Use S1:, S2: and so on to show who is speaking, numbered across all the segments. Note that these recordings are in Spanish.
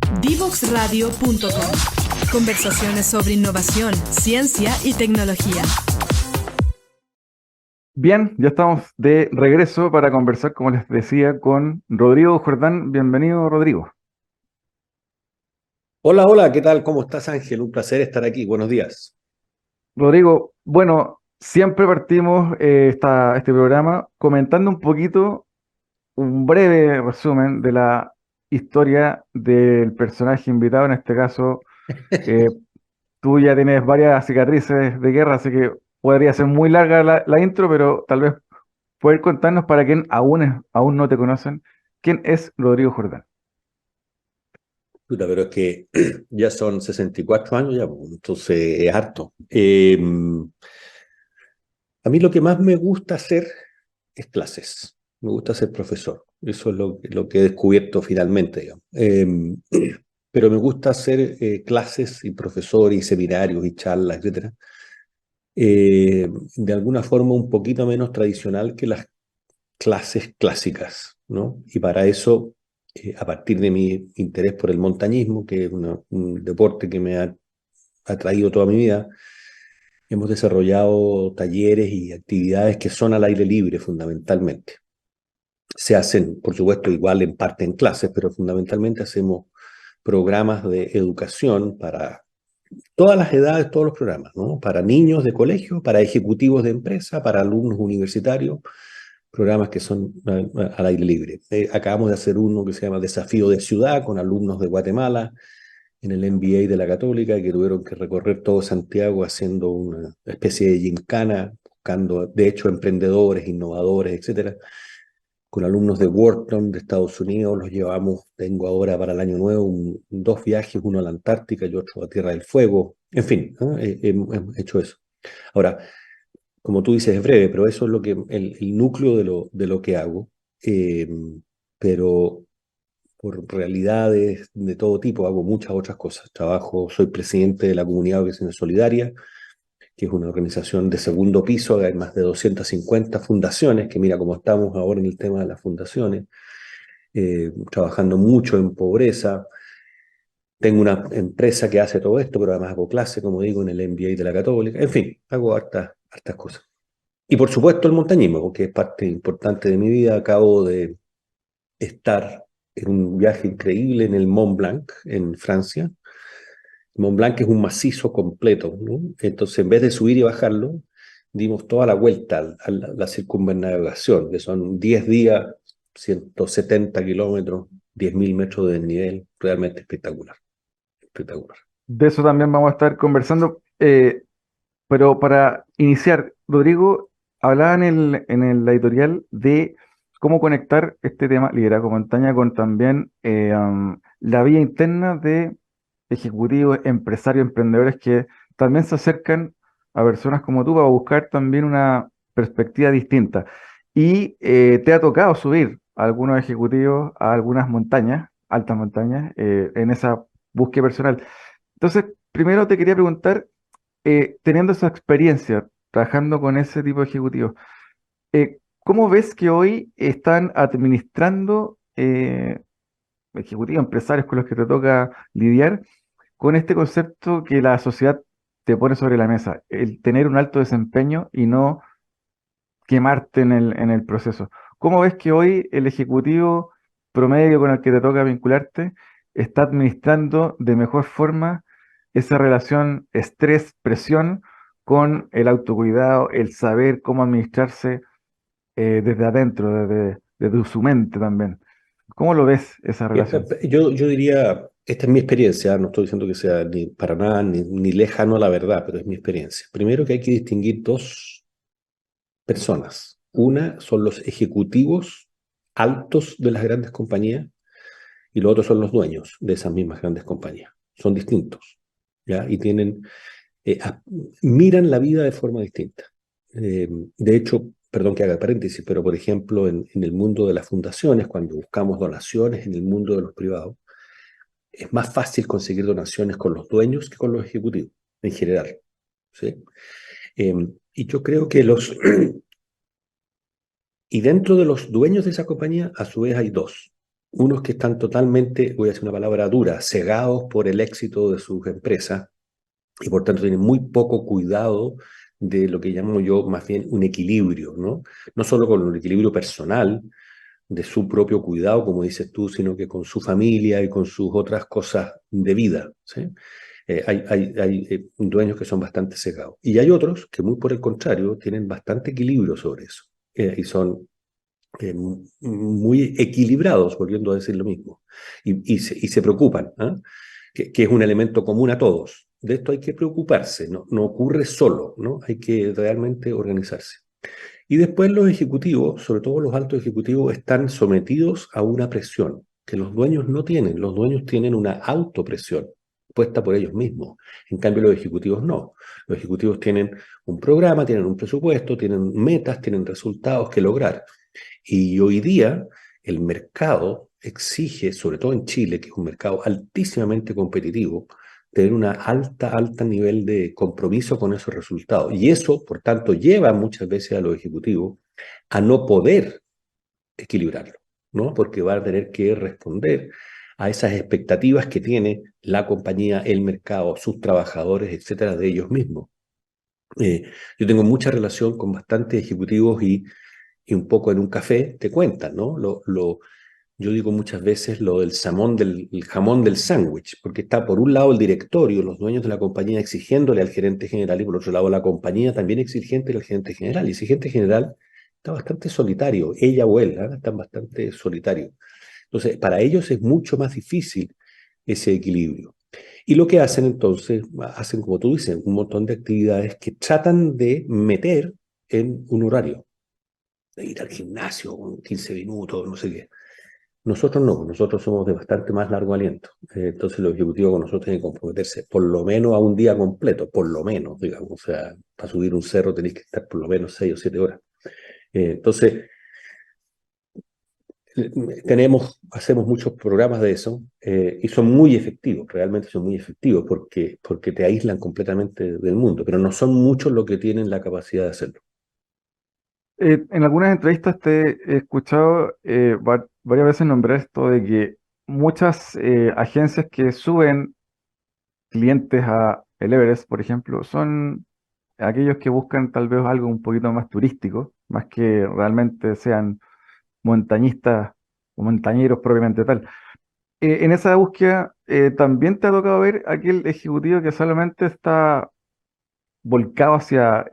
S1: Divoxradio.com. Conversaciones sobre innovación, ciencia y tecnología.
S2: Bien, ya estamos de regreso para conversar, como les decía, con Rodrigo Jordán. Bienvenido, Rodrigo.
S3: Hola, hola, ¿qué tal? ¿Cómo estás, Ángel? Un placer estar aquí. Buenos días.
S2: Rodrigo, bueno, siempre partimos este programa comentando un poquito, un breve resumen de la historia del personaje invitado. En este caso, eh, tú ya tienes varias cicatrices de guerra, así que podría ser muy larga la intro, pero tal vez poder contarnos para quien aún no te conocen, ¿quién es Rodrigo Jordán?
S3: Puta, pero es que ya son 64 años ya, pues, entonces es harto. A mí lo que más me gusta hacer es clases. Me gusta ser profesor. Eso es lo que he descubierto finalmente, digamos. Pero me gusta hacer clases y profesor y seminarios y charlas, etcétera. De alguna forma un poquito menos tradicional que las clases clásicas, ¿no? Y para eso, a partir de mi interés por el montañismo, que es un deporte que me ha atraído toda mi vida, hemos desarrollado talleres y actividades que son al aire libre fundamentalmente. Se hacen, por supuesto, igual en parte en clases, pero fundamentalmente hacemos programas de educación para todas las edades, todos los programas, ¿no? Para niños de colegio, para ejecutivos de empresa, para alumnos universitarios, programas que son al aire libre. Acabamos de hacer uno que se llama Desafío de Ciudad con alumnos de Guatemala en el MBA de la Católica que tuvieron que recorrer todo Santiago haciendo una especie de gincana, buscando, de hecho, emprendedores, innovadores, etcétera. Con alumnos de Wharton, de Estados Unidos, los llevamos, tengo ahora para el año nuevo, dos viajes, uno a la Antártica y otro a Tierra del Fuego. En fin, ¿no? Hemos hecho eso. Ahora, como tú dices, es breve, pero eso es lo que, el núcleo de lo que hago. Eh, pero por realidades de todo tipo, hago muchas otras cosas. Trabajo, soy presidente de la Comunidad de Ocasiones Solidarias, que es una organización de segundo piso, hay más de 250 fundaciones, que mira cómo estamos ahora en el tema de las fundaciones, trabajando mucho en pobreza. Tengo una empresa que hace todo esto, pero además hago clase, como digo, en el MBA de la Católica. En fin, hago hartas cosas. Y por supuesto el montañismo, porque es parte importante de mi vida. Acabo de estar en un viaje increíble en el Mont Blanc, en Francia. Mont Blanc es un macizo completo, ¿no? Entonces, en vez de subir y bajarlo, dimos toda la vuelta a la circunnavegación, que son 10 días, 170 kilómetros, 10.000 metros de desnivel, realmente espectacular, espectacular.
S2: De eso también vamos a estar conversando, pero para iniciar, Rodrigo hablaba en el editorial de cómo conectar este tema liderazgo montaña con también la vía interna de ejecutivos, empresarios, emprendedores que también se acercan a personas como tú para buscar también una perspectiva distinta. Y te ha tocado subir a algunos ejecutivos a algunas montañas, altas montañas, en esa búsqueda personal. Entonces, primero te quería preguntar, teniendo esa experiencia, trabajando con ese tipo de ejecutivos, ¿cómo ves que hoy están administrando ejecutivos, empresarios con los que te toca lidiar con este concepto que la sociedad te pone sobre la mesa, el tener un alto desempeño y no quemarte en el proceso? ¿Cómo ves que hoy el ejecutivo promedio con el que te toca vincularte está administrando de mejor forma esa relación estrés-presión con el autocuidado, el saber cómo administrarse desde adentro, desde su mente también? ¿Cómo lo ves esa relación?
S3: Yo diría, esta es mi experiencia, no estoy diciendo que sea ni para nada ni lejano a la verdad, pero es mi experiencia. Primero que hay que distinguir dos personas. Una son los ejecutivos altos de las grandes compañías y los otros son los dueños de esas mismas grandes compañías. Son distintos, ¿ya? Y tienen, miran la vida de forma distinta. De hecho, perdón que haga paréntesis, pero por ejemplo, en el mundo de las fundaciones, cuando buscamos donaciones en el mundo de los privados, es más fácil conseguir donaciones con los dueños que con los ejecutivos, en general, ¿sí? Y yo creo que y dentro de los dueños de esa compañía, a su vez hay dos. unos que están totalmente, voy a decir una palabra dura, cegados por el éxito de sus empresas y por tanto tienen muy poco cuidado de lo que llamo yo más bien un equilibrio, ¿no? No solo con un equilibrio personal, de su propio cuidado, como dices tú, sino que con su familia y con sus otras cosas de vida, ¿sí? Hay dueños que son bastante cegados. Y hay otros que, muy por el contrario, tienen bastante equilibrio sobre eso. Y son muy equilibrados, volviendo a decir lo mismo. Y se preocupan, ¿eh? Que es un elemento común a todos. De esto hay que preocuparse, no ocurre solo, ¿no? Hay que realmente organizarse. Y después los ejecutivos, sobre todo los altos ejecutivos, están sometidos a una presión que los dueños no tienen. Los dueños tienen una autopresión puesta por ellos mismos. En cambio, los ejecutivos no. Los ejecutivos tienen un programa, tienen un presupuesto, tienen metas, tienen resultados que lograr. Y hoy día el mercado exige, sobre todo en Chile, que es un mercado altísimamente competitivo, tener una alta nivel de compromiso con esos resultados. Y eso, por tanto, lleva muchas veces a los ejecutivos a no poder equilibrarlo, ¿no? Porque van a tener que responder a esas expectativas que tiene la compañía, el mercado, sus trabajadores, etcétera, de ellos mismos. Yo tengo mucha relación con bastantes ejecutivos y un poco en un café te cuentan, ¿no? Yo digo muchas veces lo del el jamón del sándwich, porque está por un lado el directorio, los dueños de la compañía exigiéndole al gerente general y por otro lado la compañía también exigiéndole al gerente general. Y ese gerente general está bastante solitario, ella o él, ¿eh? Están bastante solitarios. Entonces, para ellos es mucho más difícil ese equilibrio. Y lo que hacen entonces, hacen como tú dices, un montón de actividades que tratan de meter en un horario, de ir al gimnasio con 15 minutos, no sé qué. Nosotros no, nosotros somos de bastante más largo aliento. Entonces los ejecutivos con nosotros tienen que comprometerse por lo menos a un día completo, por lo menos, digamos. O sea, para subir un cerro tenéis que estar por lo menos 6 o 7 horas. Entonces, hacemos muchos programas de eso y son muy efectivos, realmente son muy efectivos porque te aíslan completamente del mundo, pero no son muchos los que tienen la capacidad de hacerlo.
S2: En algunas entrevistas te he escuchado varias veces nombrar esto de que muchas agencias que suben clientes a el Everest, por ejemplo, son aquellos que buscan tal vez algo un poquito más turístico, más que realmente sean montañistas o montañeros propiamente tal. En esa búsqueda, también te ha tocado ver aquel ejecutivo que solamente está volcado hacia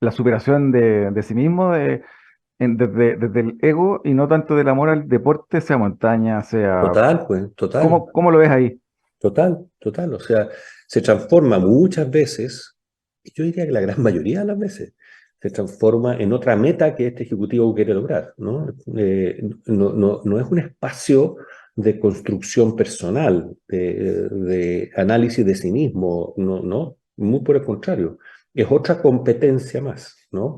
S2: la superación de sí mismo, desde el ego y no tanto del amor al deporte, sea montaña, sea...
S3: Total, pues, total.
S2: ¿Cómo lo ves ahí?
S3: Total. O sea, se transforma muchas veces, y yo diría que la gran mayoría de las veces, se transforma en otra meta que este ejecutivo quiere lograr, ¿no? No es un espacio de construcción personal, de análisis de sí mismo, no, muy por el contrario, es otra competencia más, ¿no?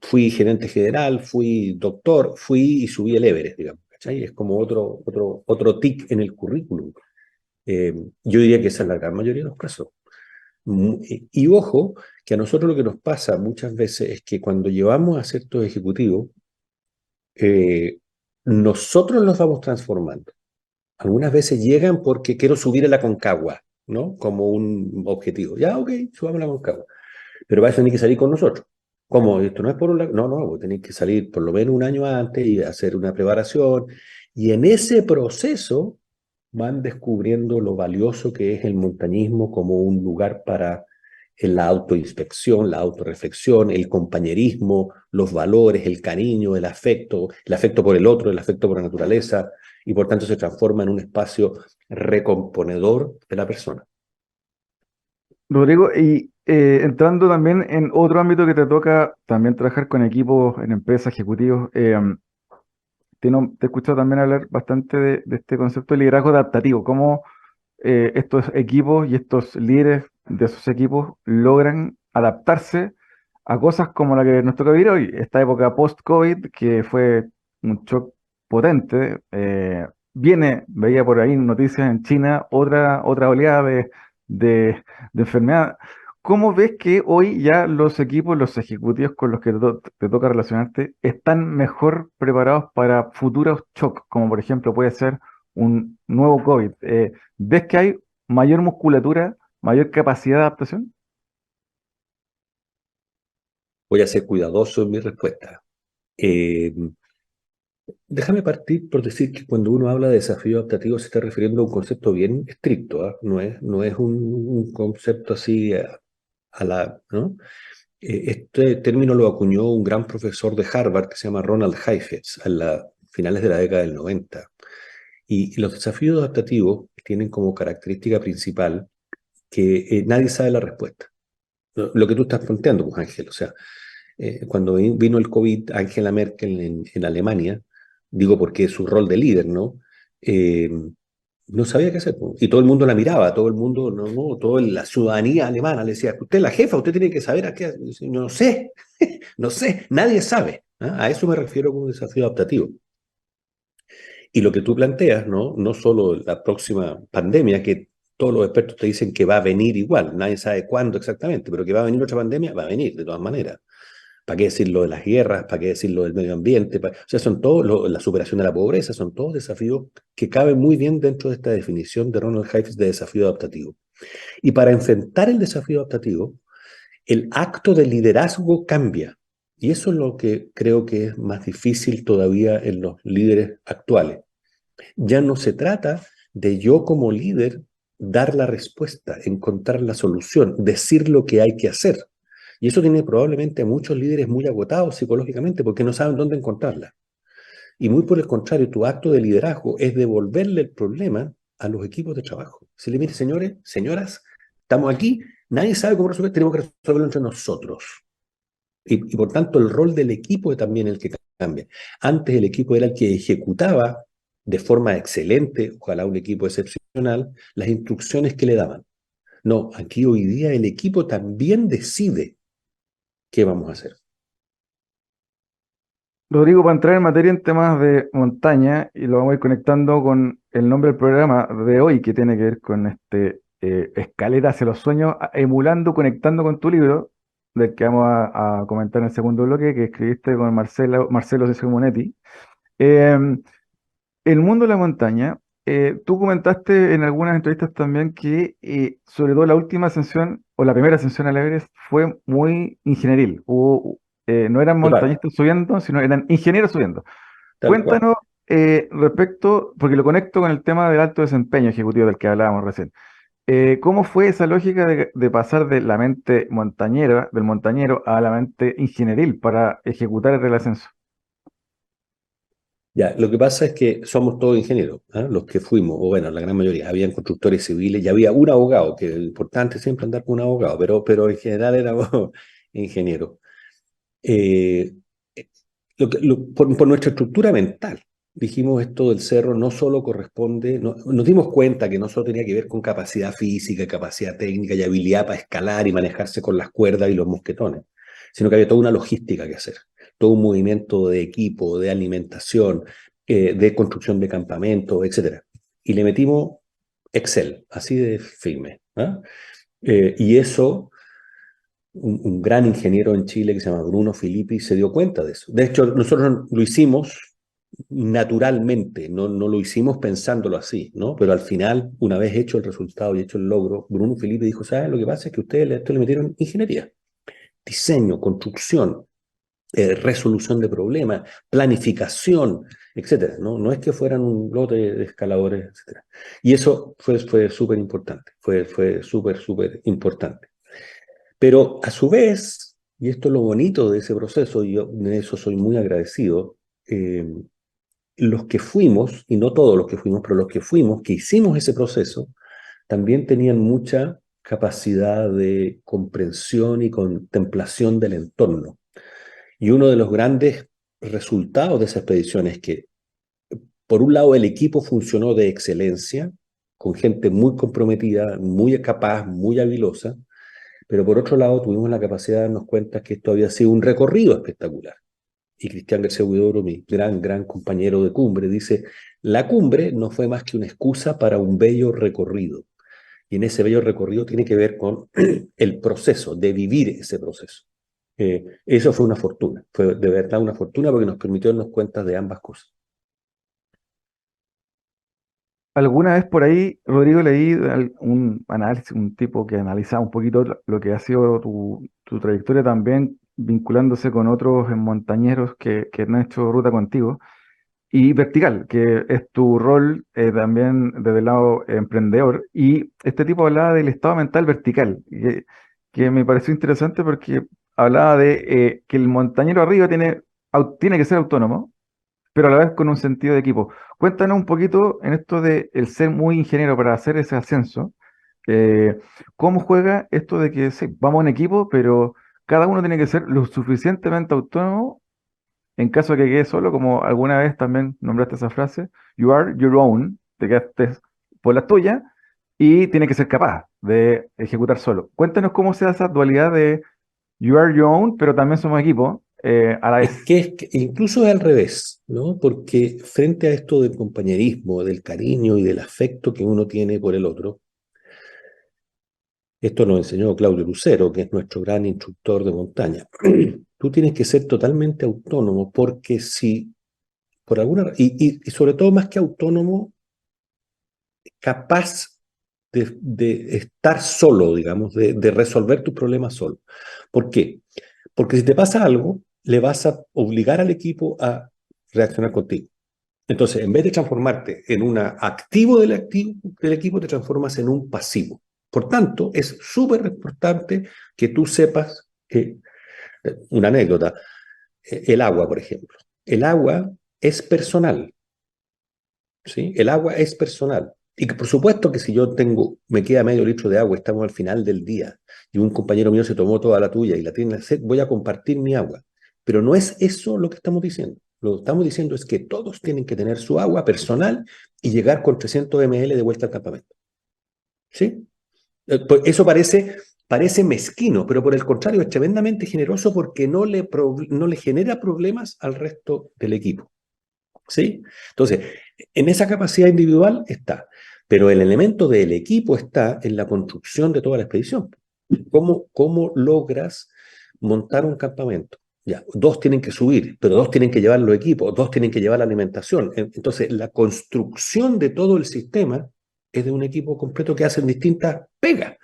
S3: Fui gerente general, fui doctor, fui y subí el Everest, digamos, ¿cachai? Es como otro tic en el currículum. Yo diría que esa es la gran mayoría de los casos. Y ojo, que a nosotros lo que nos pasa muchas veces es que cuando llevamos a ciertos ejecutivos, eh, nosotros los vamos transformando. Algunas veces llegan porque quiero subir a la Concagua, ¿no? Como un objetivo. Ya, ok, subamos a la Concagua. Pero vais a tener que salir con nosotros. ¿Cómo? Esto no es por un lado. No, vos tenéis que salir por lo menos un año antes y hacer una preparación. Y en ese proceso van descubriendo lo valioso que es el montañismo como un lugar para la autoinspección, la autorreflexión, el compañerismo, los valores, el cariño, el afecto por el otro, el afecto por la naturaleza, y por tanto se transforma en un espacio recomponedor de la persona.
S2: Rodrigo, y entrando también en otro ámbito que te toca también trabajar con equipos en empresas, ejecutivos, te he escuchado también hablar bastante de este concepto de liderazgo adaptativo, cómo estos equipos y estos líderes de esos equipos logran adaptarse a cosas como la que nos toca vivir hoy, esta época post-COVID, que fue un shock potente. Veía por ahí noticias en China, otra oleada de enfermedad. ¿Cómo ves que hoy ya los equipos, los ejecutivos con los que te toca relacionarte, están mejor preparados para futuros shocks, como por ejemplo puede ser un nuevo COVID? ¿Ves que hay mayor musculatura, mayor capacidad de adaptación?
S3: Voy a ser cuidadoso en mi respuesta. Eh, Déjame partir por decir que cuando uno habla de desafío adaptativo se está refiriendo a un concepto bien estricto, ¿ah? No es un concepto así ¿no? Este término lo acuñó un gran profesor de Harvard que se llama Ronald Heifetz a finales de la década del 90. Y los desafíos adaptativos tienen como característica principal que nadie sabe la respuesta. Lo que tú estás planteando, pues Ángel, o sea, cuando vino el COVID, Angela Merkel en Alemania, digo porque es su rol de líder, ¿no? Eh, no sabía qué hacer, po. Y todo el mundo la miraba, todo el mundo, toda la ciudadanía alemana le decía, usted es la jefa, usted tiene que saber a qué. Yo no sé, no sé, nadie sabe. ¿Ah? A eso me refiero con un desafío adaptativo. Y lo que tú planteas, ¿no? No solo la próxima pandemia, que todos los expertos te dicen que va a venir igual, nadie sabe cuándo exactamente, pero que va a venir otra pandemia, va a venir de todas maneras. ¿Para qué decir lo de las guerras? ¿Para qué decir lo del medio ambiente? O sea, son todos, la superación de la pobreza, son todos desafíos que caben muy bien dentro de esta definición de Ronald Heifetz de desafío adaptativo. Y para enfrentar el desafío adaptativo, el acto de liderazgo cambia. Y eso es lo que creo que es más difícil todavía en los líderes actuales. Ya no se trata de yo como líder dar la respuesta, encontrar la solución, decir lo que hay que hacer. Y eso tiene probablemente a muchos líderes muy agotados psicológicamente porque no saben dónde encontrarla. Y muy por el contrario, tu acto de liderazgo es devolverle el problema a los equipos de trabajo. Si le mire, señores, señoras, estamos aquí, nadie sabe cómo resolver, tenemos que resolverlo entre nosotros. Y por tanto, el rol del equipo es también el que cambia. Antes el equipo era el que ejecutaba de forma excelente, ojalá un equipo excepcional, las instrucciones que le daban. No, aquí hoy día el equipo también decide qué vamos a hacer.
S2: Rodrigo, para entrar en materia en temas de montaña, y lo vamos a ir conectando con el nombre del programa de hoy, que tiene que ver con Escalera hacia los sueños, emulando, conectando con tu libro, del que vamos a comentar en el segundo bloque, que escribiste con Marcelo Cecil Monetti. Em, el mundo de la montaña, tú comentaste en algunas entrevistas también que sobre todo la última ascensión o la primera ascensión al Everest fue muy ingenieril. No eran
S3: Total,
S2: montañistas subiendo, sino eran ingenieros subiendo.
S3: tal cual.
S2: Cuéntanos respecto, porque lo conecto con el tema del alto desempeño ejecutivo del que hablábamos recién. ¿Cómo fue esa lógica de pasar de la mente montañera, del montañero, a la mente ingenieril para ejecutar el ascenso?
S3: Ya, lo que pasa es que somos todos ingenieros, ¿ah? Los que fuimos, o bueno, la gran mayoría, habían constructores civiles y había un abogado, que es importante siempre andar con un abogado, pero en general éramos ingenieros. Eh, por nuestra estructura mental, dijimos esto del cerro no solo corresponde, nos dimos cuenta que no solo tenía que ver con capacidad física, capacidad técnica y habilidad para escalar y manejarse con las cuerdas y los mosquetones, sino que había toda una logística que hacer, todo un movimiento de equipo, de alimentación, de construcción de campamentos, etc. Y le metimos Excel, así de firme. ¿Ah? Y eso un gran ingeniero en Chile que se llama Bruno Filippi se dio cuenta de eso. De hecho, nosotros lo hicimos naturalmente, no lo hicimos pensándolo así, ¿no? Pero al final, una vez hecho el resultado y hecho el logro, Bruno Filippi dijo, ¿saben? Lo que pasa es que ustedes esto le metieron ingeniería, diseño, construcción, resolución de problemas, planificación, etcétera. No es que fueran un lote de escaladores, etcétera. Y eso fue súper importante, fue súper importante. Pero a su vez, y esto es lo bonito de ese proceso, y yo de eso soy muy agradecido, eh, los que fuimos, y no todos los que fuimos, pero los que fuimos, que hicimos ese proceso, también tenían mucha capacidad de comprensión y contemplación del entorno. Y uno de los grandes resultados de esa expedición es que, por un lado, el equipo funcionó de excelencia, con gente muy comprometida, muy capaz, muy habilosa, pero por otro lado tuvimos la capacidad de darnos cuenta que esto había sido un recorrido espectacular. Y Cristian García Huidobro, mi gran compañero de cumbre, dice, la cumbre no fue más que una excusa para un bello recorrido. Y en ese bello recorrido tiene que ver con el proceso, de vivir ese proceso. Eso fue una fortuna, fue de verdad una fortuna porque nos permitió darnos cuenta de ambas cosas.
S2: Alguna vez por ahí, Rodrigo, leí un análisis, un tipo que analizaba un poquito lo que ha sido tu trayectoria también, vinculándose con otros montañeros que han hecho ruta contigo, y vertical, que es tu rol también desde el lado emprendedor. Y este tipo hablaba del estado mental vertical, que me pareció interesante porque hablaba de que el montañero arriba tiene que ser autónomo, pero a la vez con un sentido de equipo. Cuéntanos un poquito en esto de el ser muy ingeniero para hacer ese ascenso. eh, ¿Cómo juega esto de que sí, vamos en equipo, pero cada uno tiene que ser lo suficientemente autónomo en caso de que quede solo, como alguna vez también nombraste esa frase, you are your own, te quedaste por la tuya y tiene que ser capaz de ejecutar solo. Cuéntanos cómo se da esa dualidad de you are your own, pero también somos equipo a la vez.
S3: Es que incluso es al revés, ¿no? Porque frente a esto del compañerismo, del cariño y del afecto que uno tiene por el otro, esto nos enseñó Claudio Lucero, que es nuestro gran instructor de montaña. Tú tienes que ser totalmente autónomo porque si por y sobre todo más que autónomo, capaz de estar solo, digamos, de resolver tus problemas solo. ¿Por qué? Porque si te pasa algo, le vas a obligar al equipo a reaccionar contigo. Entonces, en vez de transformarte en un activo del equipo, te transformas en un pasivo. Por tanto, es súper importante que tú sepas que, una anécdota, el agua, por ejemplo. El agua es personal, ¿sí? El agua es personal. Y que por supuesto que si me queda medio litro de agua, estamos al final del día, y un compañero mío se tomó toda la tuya y la tiene sed, voy a compartir mi agua. Pero no es eso lo que estamos diciendo. Lo que estamos diciendo es que todos tienen que tener su agua personal y llegar con 300 ml de vuelta al campamento. ¿Sí? Pues eso parece mezquino, pero por el contrario es tremendamente generoso porque no le genera problemas al resto del equipo. ¿Sí? Entonces, en esa capacidad individual está, pero el elemento del equipo está en la construcción de toda la expedición. ¿Cómo logras montar un campamento? Ya, dos tienen que subir, pero dos tienen que llevar los equipos, dos tienen que llevar la alimentación. Entonces, la construcción de todo el sistema es de un equipo completo que hacen distintas pegas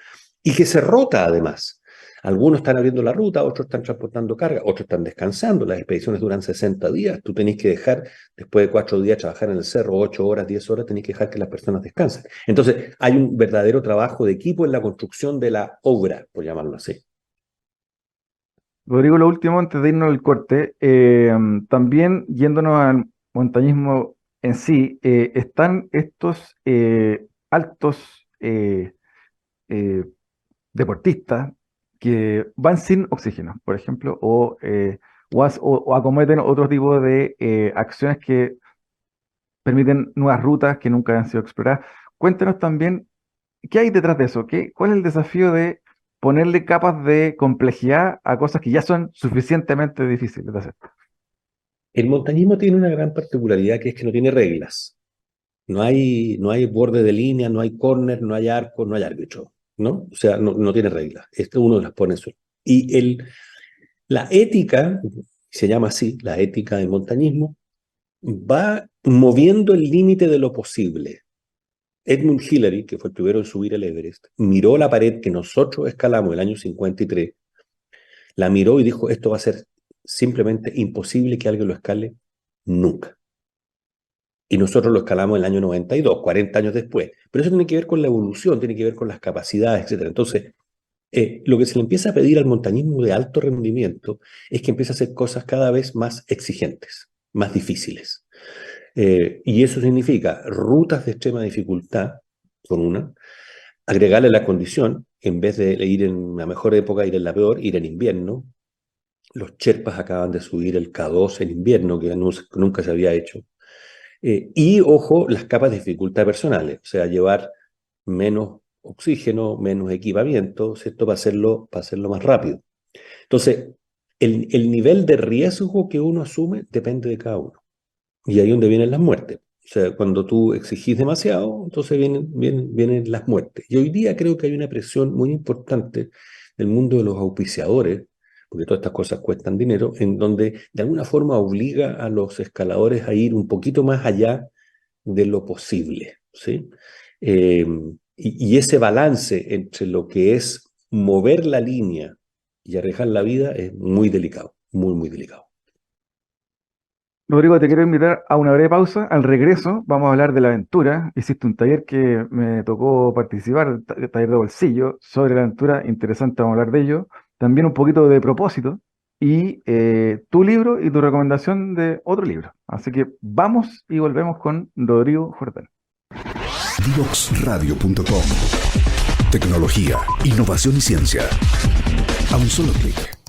S3: y que se rota además. Algunos están abriendo la ruta, otros están transportando carga, otros están descansando. Las expediciones duran 60 días. Tú tenés que dejar, después de 4 días, trabajar en el cerro, 8 horas, 10 horas, tenés que dejar que las personas descansen. Entonces, hay un verdadero trabajo de equipo en la construcción de la obra, por llamarlo así.
S2: Rodrigo, lo último, antes de irnos al corte, también yéndonos al montañismo en sí, están estos altos eh, deportistas que van sin oxígeno, por ejemplo, o acometen otro tipo de acciones que permiten nuevas rutas que nunca han sido exploradas. Cuéntanos también, ¿qué hay detrás de eso? ¿Cuál es el desafío de ponerle capas de complejidad a cosas que ya son suficientemente difíciles de hacer?
S3: El montañismo tiene una gran particularidad que es que no tiene reglas. No hay borde de línea, no hay córner, no hay arco, no hay árbitro, ¿no? O sea, no tiene reglas. Uno las pone en su... Y la ética, se llama así, la ética del montañismo, va moviendo el límite de lo posible. Edmund Hillary, que fue el primero en subir el Everest, miró la pared que nosotros escalamos el año 53, la miró y dijo, esto va a ser simplemente imposible que alguien lo escale nunca. Y nosotros lo escalamos en el año 92, 40 años después. Pero eso tiene que ver con la evolución, tiene que ver con las capacidades, etc. Entonces, lo que se le empieza a pedir al montañismo de alto rendimiento es que empiece a hacer cosas cada vez más exigentes, más difíciles. Y eso significa rutas de extrema dificultad, con una, agregarle la condición, en vez de ir en la mejor época, ir en la peor, ir en invierno. Los Sherpas acaban de subir el K2 en invierno, que nunca se había hecho. Y, ojo, las capas de dificultad personales, o sea, llevar menos oxígeno, menos equipamiento, ¿cierto? Para hacerlo más rápido. Entonces, el nivel de riesgo que uno asume depende de cada uno. Y ahí es donde vienen las muertes. O sea, cuando tú exigís demasiado, entonces vienen las muertes. Y hoy día creo que hay una presión muy importante del mundo de los auspiciadores, porque todas estas cosas cuestan dinero, en donde de alguna forma obliga a los escaladores a ir un poquito más allá de lo posible, ¿sí? Y ese balance entre lo que es mover la línea y arriesgar la vida es muy delicado, muy, muy delicado.
S2: Rodrigo, te quiero invitar a una breve pausa. Al regreso vamos a hablar de la aventura. Hiciste un taller que me tocó participar, el taller de bolsillo, sobre la aventura. Interesante, vamos a hablar de ello. También un poquito de propósito y tu libro y tu recomendación de otro libro. Así que vamos y volvemos con Rodrigo Jordán.
S4: Divoxradio.com. Tecnología, innovación y ciencia. A un solo clic.